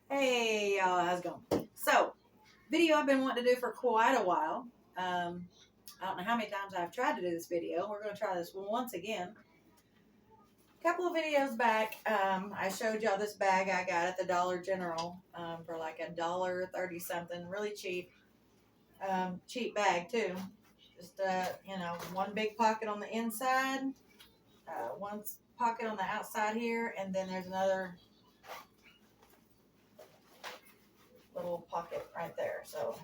Hey y'all, how's it going? So, video I've been wanting to do for quite a while. I don't know how many times I've tried to do this video. We're going to try this one once again. A couple of videos back, I showed y'all this bag I got at the Dollar General for like $1.30 something, really cheap. Cheap bag too. Just one big pocket on the inside, one pocket on the outside here, and then there's another little pocket right there. So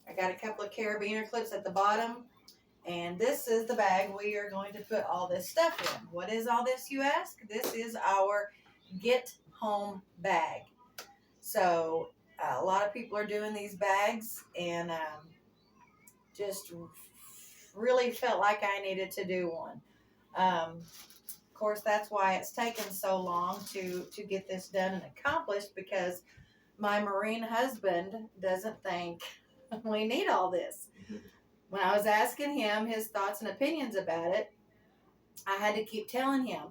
I got a couple of carabiner clips at the bottom, and this is the bag we are going to put all this stuff in. What is all this, you ask? This is our get home bag. So a lot of people are doing these bags, and just really felt like I needed to do one. Of course, that's why it's taken so long to get this done and accomplished, because my Marine husband doesn't think we need all this. When I was asking him his thoughts and opinions about it, I had to keep telling him,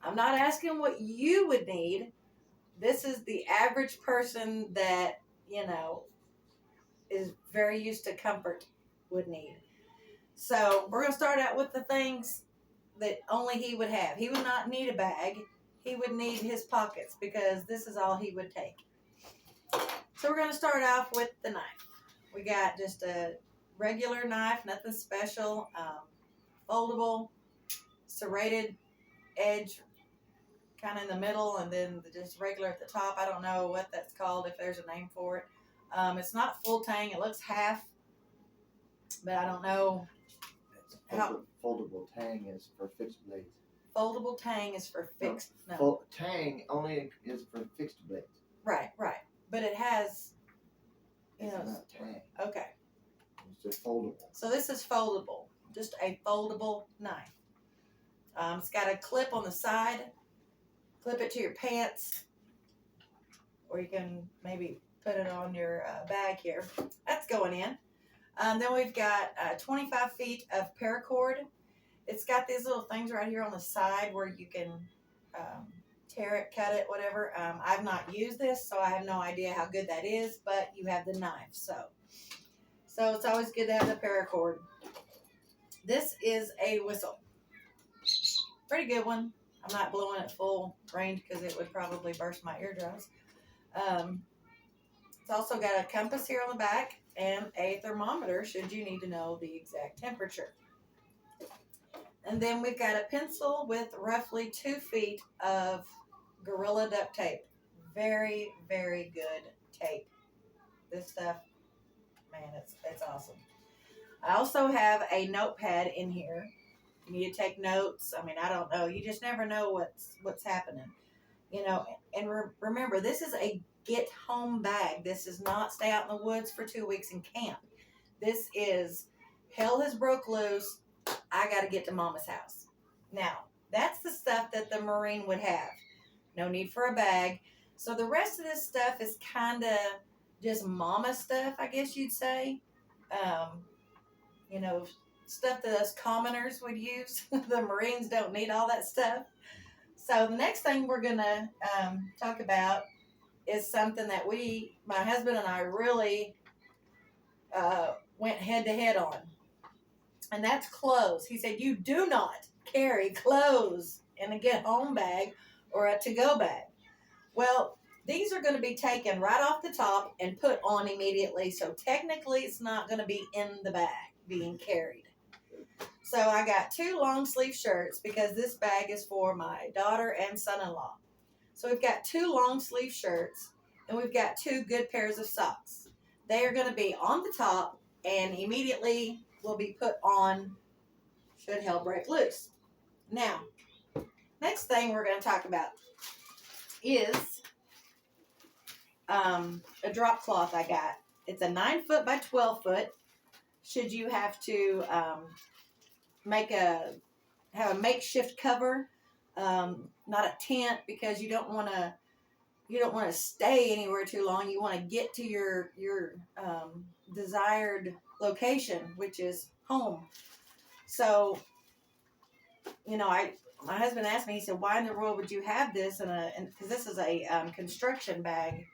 I'm not asking what you would need. This is the average person that, is very used to comfort would need. So we're going to start out with the things that only he would have. He would not need a bag. He would need his pockets, because this is all he would take. So we're going to start off with the knife. We got just a regular knife, nothing special, foldable, serrated edge kind of in the middle, and then just regular at the top. I don't know what that's called, if there's a name for it. It's not full tang. It looks half, but I don't know. Foldable tang is for fixed blades. Foldable tang is for fixed. No. Tang only is for fixed blades. Right. But it has, It's not tang. Okay. It's just foldable. So this is foldable, just a foldable knife. It's got a clip on the side. Clip it to your pants, or you can maybe put it on your bag here. That's going in. Then we've got 25 feet of paracord. It's got these little things right here on the side where you can tear it, cut it, whatever. I've not used this, so I have no idea how good that is, but you have the knife. So it's always good to have the paracord. This is a whistle. Pretty good one. I'm not blowing it full range because it would probably burst my eardrums. It's also got a compass here on the back and a thermometer should you need to know the exact temperature. And then we've got a pencil with roughly 2 feet of Gorilla duct tape. Very, very good tape. This stuff, man, it's awesome. I also have a notepad in here. You need to take notes. I mean, I don't know. You just never know what's happening. And remember, this is a get home bag. This is not stay out in the woods for 2 weeks and camp. This is hell has broke loose. I got to get to Mama's house. Now, that's the stuff that the Marine would have. No need for a bag. So the rest of this stuff is kind of just mama stuff, I guess you'd say. Stuff that us commoners would use. The Marines don't need all that stuff. So the next thing we're going to talk about is something that my husband and I really went head to head on. And that's clothes. He said, you do not carry clothes in a get home bag or a to-go bag. Well, these are going to be taken right off the top and put on immediately. So technically it's not going to be in the bag being carried. So I got 2 long sleeve shirts because this bag is for my daughter and son-in-law. So we've got 2 long sleeve shirts and we've got 2 good pairs of socks. They are going to be on the top and immediately will be put on should hell break loose. Now, next thing we're going to talk about is a drop cloth I got. It's a 9 foot by 12 foot. Should you have to have a makeshift cover, not a tent, because you don't want to stay anywhere too long. You want to get to your desired location, which is home. So, my husband asked me, he said, why in the world would you have this because this is a construction bag.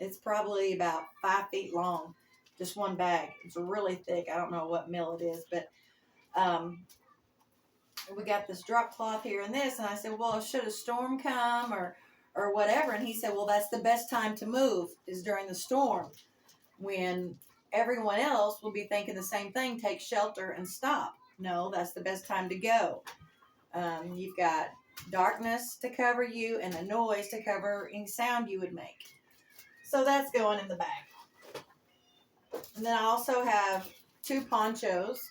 It's probably about 5 feet long, just one bag. It's really thick. I don't know what mill it is, but we got this drop cloth here and this, and I said, well, should a storm come or whatever? And he said, well, that's the best time to move is during the storm, when everyone else will be thinking the same thing, take shelter and stop. No, that's the best time to go. You've got darkness to cover you and the noise to cover any sound you would make. So that's going in the bag. And then I also have 2 ponchos.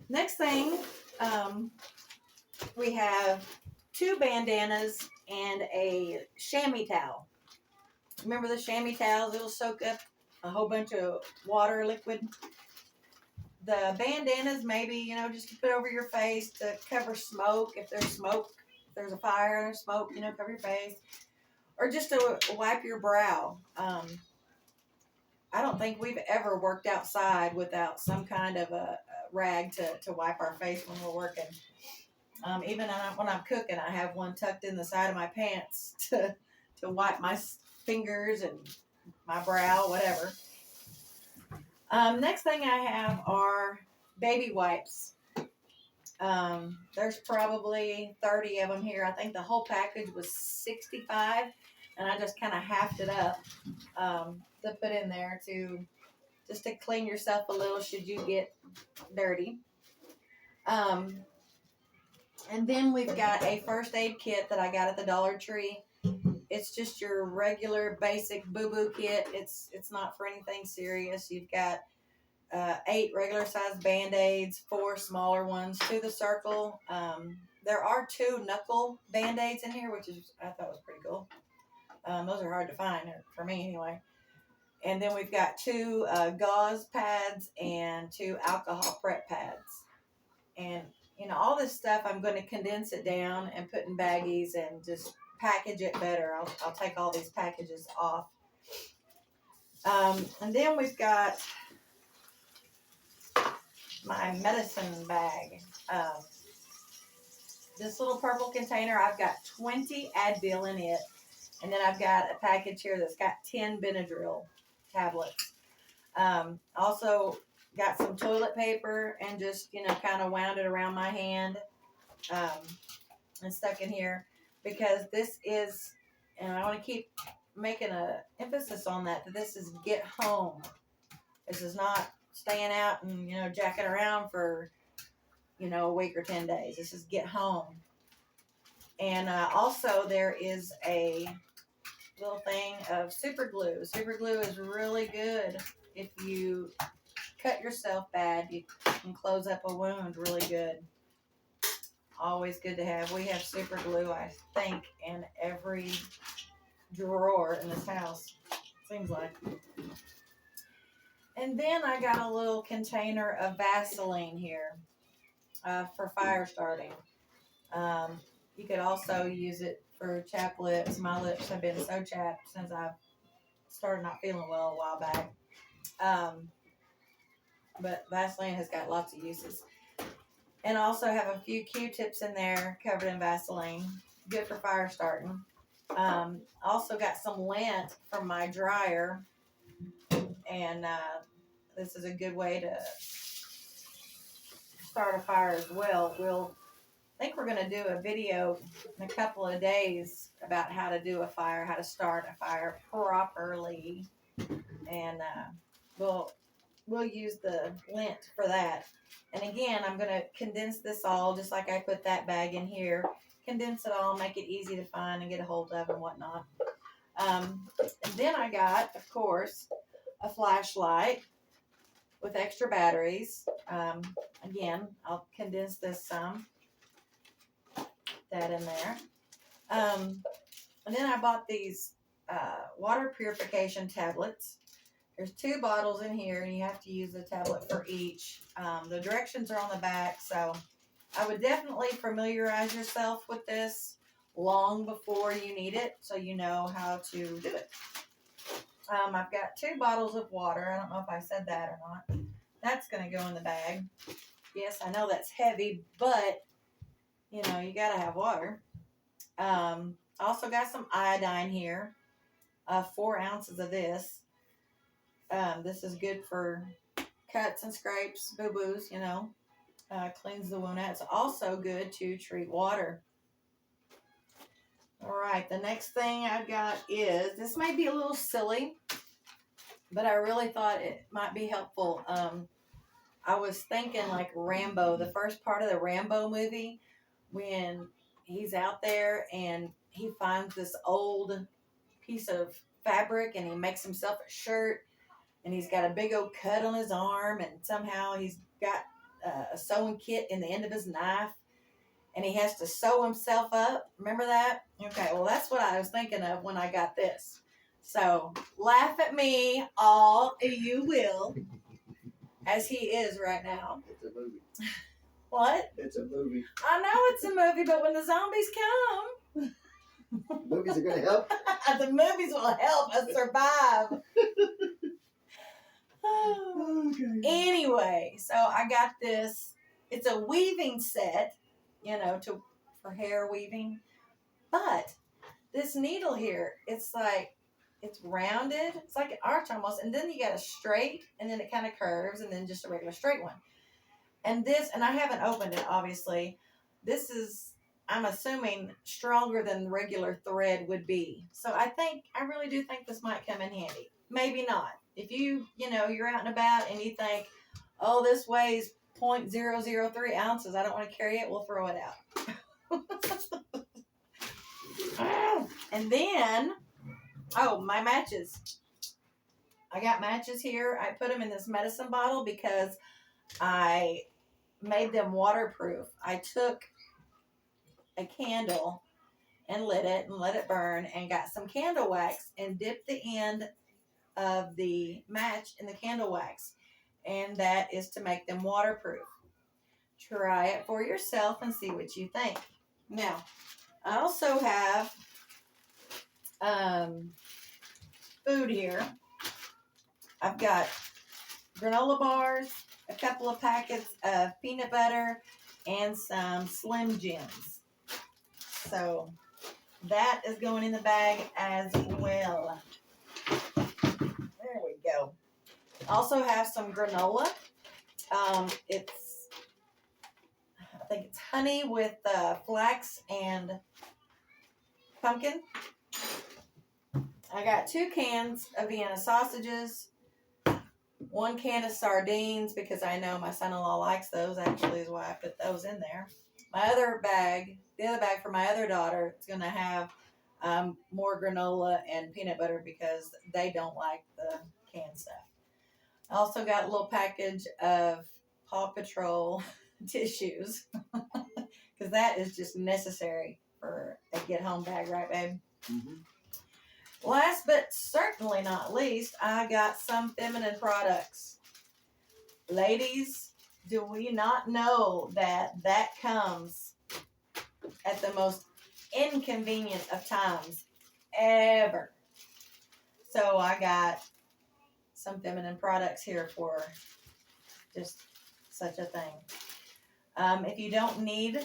Next thing, we have 2 bandanas and a chamois towel. Remember the chamois towels? It'll soak up a whole bunch of water liquid. The bandanas, maybe, just to put over your face to cover smoke. If there's smoke, if there's a fire or smoke, cover your face. Or just to wipe your brow. I don't think we've ever worked outside without some kind of a rag to wipe our face when we're working. Even when I'm cooking, I have one tucked in the side of my pants to wipe my fingers and my brow, whatever. Next thing I have are baby wipes. There's probably 30 of them here. I think the whole package was $65, and I just kind of halved it up to put in there just to clean yourself a little should you get dirty. And then we've got a first aid kit that I got at the Dollar Tree. It's just your regular basic boo-boo kit. It's not for anything serious. You've got 8 regular sized Band-Aids, 4 smaller ones, 2 the circle. There are 2 knuckle Band-Aids in here, which I thought was pretty cool. Those are hard to find, for me anyway. And then we've got 2 gauze pads and 2 alcohol prep pads. And, all this stuff, I'm going to condense it down and put in baggies and just package it better. I'll take all these packages off. And then we've got my medicine bag. This little purple container, I've got 20 Advil in it. And then I've got a package here that's got 10 Benadryl tablets. Also got some toilet paper and just, kind of wound it around my hand and stuck in here because this is, and I want to keep making an emphasis on that this is get home. This is not staying out and, jacking around for, a week or 10 days. This is get home. And also there is a little thing of super glue. Super glue is really good if you cut yourself bad. You can close up a wound really good. Always good to have. We have super glue, I think, in every drawer in this house. Seems like. And then I got a little container of Vaseline here for fire starting. You could also use it for chapped lips. My lips have been so chapped since I started not feeling well a while back. But Vaseline has got lots of uses. And I also have a few Q-tips in there covered in Vaseline. Good for fire starting. Also got some lint from my dryer. And this is a good way to start a fire as well. I think we're going to do a video in a couple of days about how to do a fire, how to start a fire properly. And we'll use the lint for that. And again, I'm going to condense this all just like I put that bag in here. Condense it all, make it easy to find and get a hold of and whatnot. And then I got, of course, a flashlight with extra batteries. Again, I'll condense this some. That in there. And then I bought these water purification tablets. There's 2 bottles in here, and you have to use a tablet for each. The directions are on the back, so I would definitely familiarize yourself with this long before you need it, so you know how to do it. I've got 2 bottles of water. I don't know if I said that or not. That's going to go in the bag. Yes, I know that's heavy, but you know, you gotta have water. Also got some iodine here. 4 ounces of this. This is good for cuts and scrapes, boo-boos, you know. Cleans the wound out. It's also good to treat water. All right, the next thing I've got is, this may be a little silly, but I really thought it might be helpful. I was thinking like Rambo, the first part of the Rambo movie, when he's out there and he finds this old piece of fabric and he makes himself a shirt and he's got a big old cut on his arm and somehow he's got a sewing kit in the end of his knife and he has to sew himself up. Remember that? Okay, well, that's what I was thinking of when I got this. So laugh at me all you will, as he is right now. It's a movie. What? It's a movie. I know it's a movie, but when the zombies come, Movies are gonna help. the movies will help us survive. Okay. Anyway, so I got this. It's a weaving set, you know, for hair weaving. But this needle here, it's rounded. It's like an arch almost. And then you got a straight, and then it kind of curves, and then just a regular straight one. And I haven't opened it, obviously. This is, I'm assuming, stronger than regular thread would be. So I really do think this might come in handy. Maybe not. If you're out and about and you think, oh, this weighs 0.003 ounces, I don't want to carry it, we'll throw it out. And then, my matches. I got matches here. I put them in this medicine bottle because I made them waterproof. I took a candle and lit it and let it burn and got some candle wax and dipped the end of the match in the candle wax. And that is to make them waterproof. Try it for yourself and see what you think. Now, I also have food here. I've got granola bars, a couple of packets of peanut butter, and some Slim Jims. So that is going in the bag as well. There we go. Also have some granola. I think it's honey with flax and pumpkin. I got 2 cans of Vienna sausages. 1 can of sardines because I know my son-in-law likes those, actually, is why I put those in there. The other bag for my other daughter, is going to have more granola and peanut butter because they don't like the canned stuff. I also got a little package of Paw Patrol tissues because that is just necessary for a get-home bag, right, babe? Mm-hmm. Last but certainly not least, I got some feminine products. Ladies, do we not know that comes at the most inconvenient of times ever? So I got some feminine products here for just such a thing. If you don't need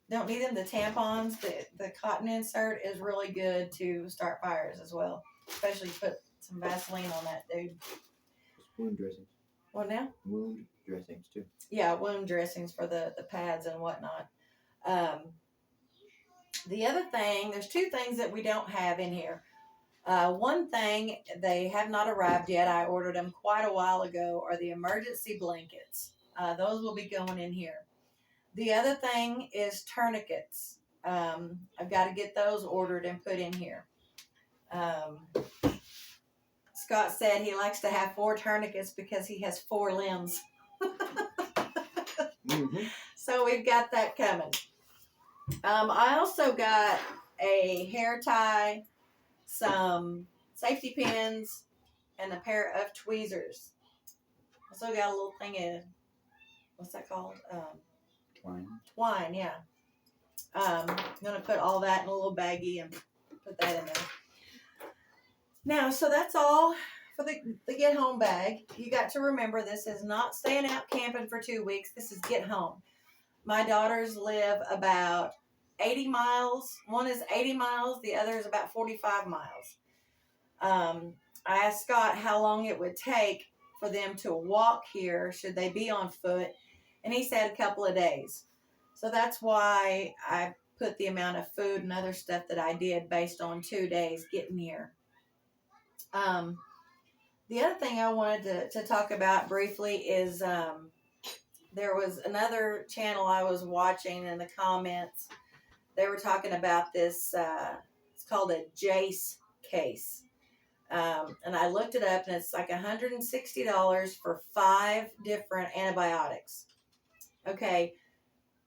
them, the tampons, the cotton insert is really good to start fires as well. Especially put some Vaseline on that, dude. Wound dressings. What now? Wound dressings too. Yeah, wound dressings for the pads and whatnot. The other thing, there's 2 things that we don't have in here. One thing, they have not arrived yet. I ordered them quite a while ago, are the emergency blankets. Those will be going in here. The other thing is tourniquets. I've got to get those ordered and put in here. Scott said he likes to have 4 tourniquets because he has 4 limbs. Mm-hmm. So we've got that coming. I also got a hair tie, some safety pins, and a pair of tweezers. Also got a little thing of, what's that called? Twine, yeah. I'm going to put all that in a little baggie and put that in there. Now, so that's all for the get home bag, you got to remember this is not staying out camping for 2 weeks. This is get home. My daughters live about 80 miles. One is 80 miles. The other is about 45 miles. I asked Scott how long it would take for them to walk here should they be on foot, and he said a couple of days. So that's why I put the amount of food and other stuff that I did based on 2 days getting here. The other thing I wanted to talk about briefly is there was another channel I was watching in the comments. They were talking about this, it's called a Jace case. And I looked it up, and it's like $160 for 5 different antibiotics. Okay,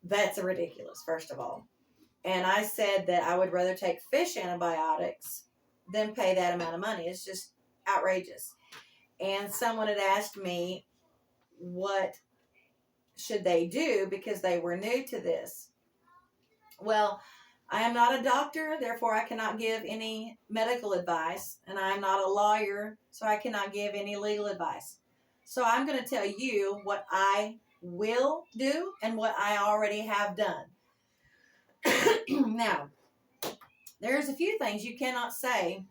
that's ridiculous, first of all. And I said that I would rather take fish antibiotics than pay that amount of money. It's just outrageous. And someone had asked me what should they do because they were new to this. Well, I am not a doctor, therefore I cannot give any medical advice, and I am not a lawyer, so I cannot give any legal advice. So I'm going to tell you what I will do and what I already have done. Now, there's a few things you cannot say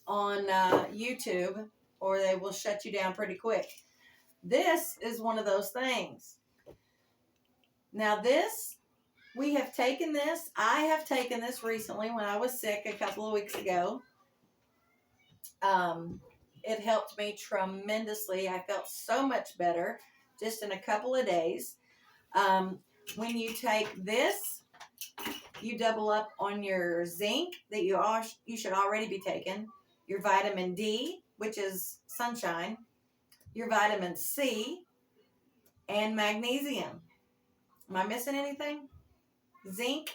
on YouTube, or they will shut you down pretty quick. This is one of those things. Now we have taken this. I have taken this recently when I was sick a couple of weeks ago. It helped me tremendously. I felt so much better just in a couple of days. When you take this, you double up on your zinc that you should already be taking, your vitamin D, which is sunshine, your vitamin C, and magnesium. Am I missing anything? Zinc,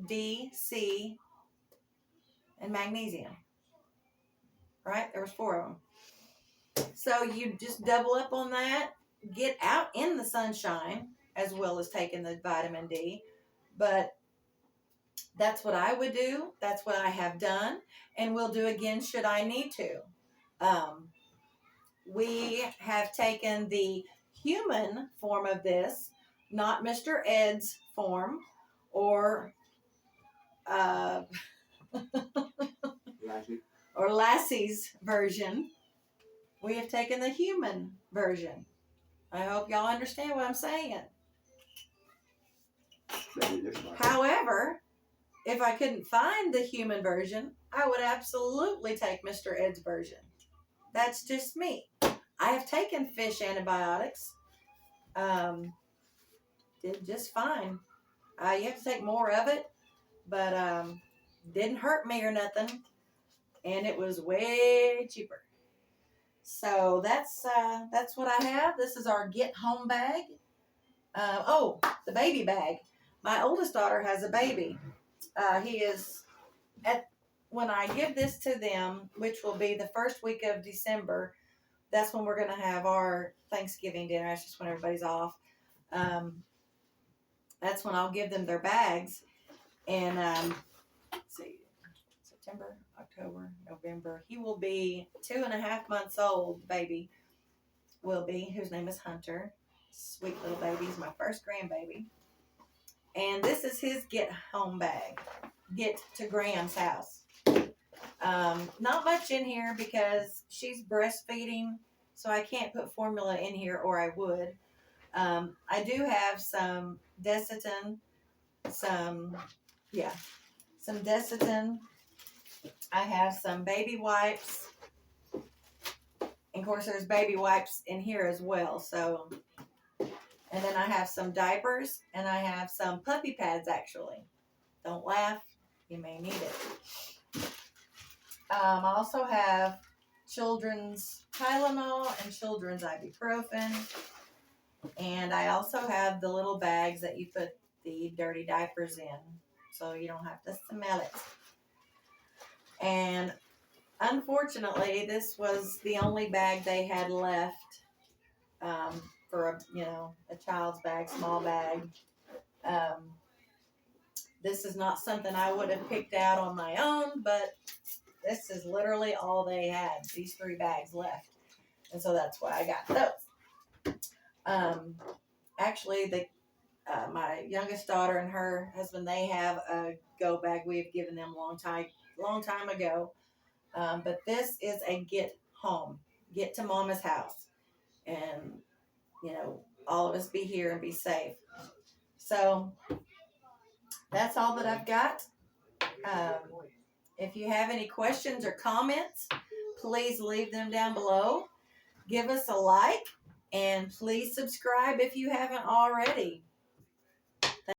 D, C, and magnesium. Right? There was 4 of them. So you just double up on that. Get out in the sunshine as well as taking the vitamin D. But that's what I would do. That's what I have done. And will do again should I need to. We have taken the human form of this, not Mr. Ed's form or Lassie's version. We have taken the human version. I hope y'all understand what I'm saying. However, if I couldn't find the human version, I would absolutely take Mr. Ed's version. That's just me. I have taken fish antibiotics. Did just fine. You have to take more of it, but didn't hurt me or nothing. And it was way cheaper. So that's what I have. This is our get home bag. The baby bag. My oldest daughter has a baby. He is when I give this to them, which will be the first week of December. That's when we're going to have our Thanksgiving dinner. That's just when everybody's off. That's when I'll give them their bags. And let's see, September, October, November. He will be 2.5 months old, baby will be, whose name is Hunter. Sweet little baby. He's my first grandbaby. And this is his get home bag. Get to Graham's house. Not much in here because she's breastfeeding, so I can't put formula in here, or I would. I do have some Desitin, some Desitin. I have some baby wipes. And of course, there's baby wipes in here as well. So, and then I have some diapers, and I have some puppy pads, actually. Don't laugh. You may need it. I also have children's Tylenol and children's ibuprofen. And I also have the little bags that you put the dirty diapers in, so you don't have to smell it. And unfortunately, this was the only bag they had left for a child's bag, small bag. This is not something I would have picked out on my own, but this is literally all they had, these 3 bags left. And so that's why I got those. Actually, my youngest daughter and her husband, they have a go bag we have given them long time ago. But this is a get home, get to mama's house, and all of us be here and be safe. So that's all that I've got. If you have any questions or comments, please leave them down below. Give us a like, and please subscribe if you haven't already.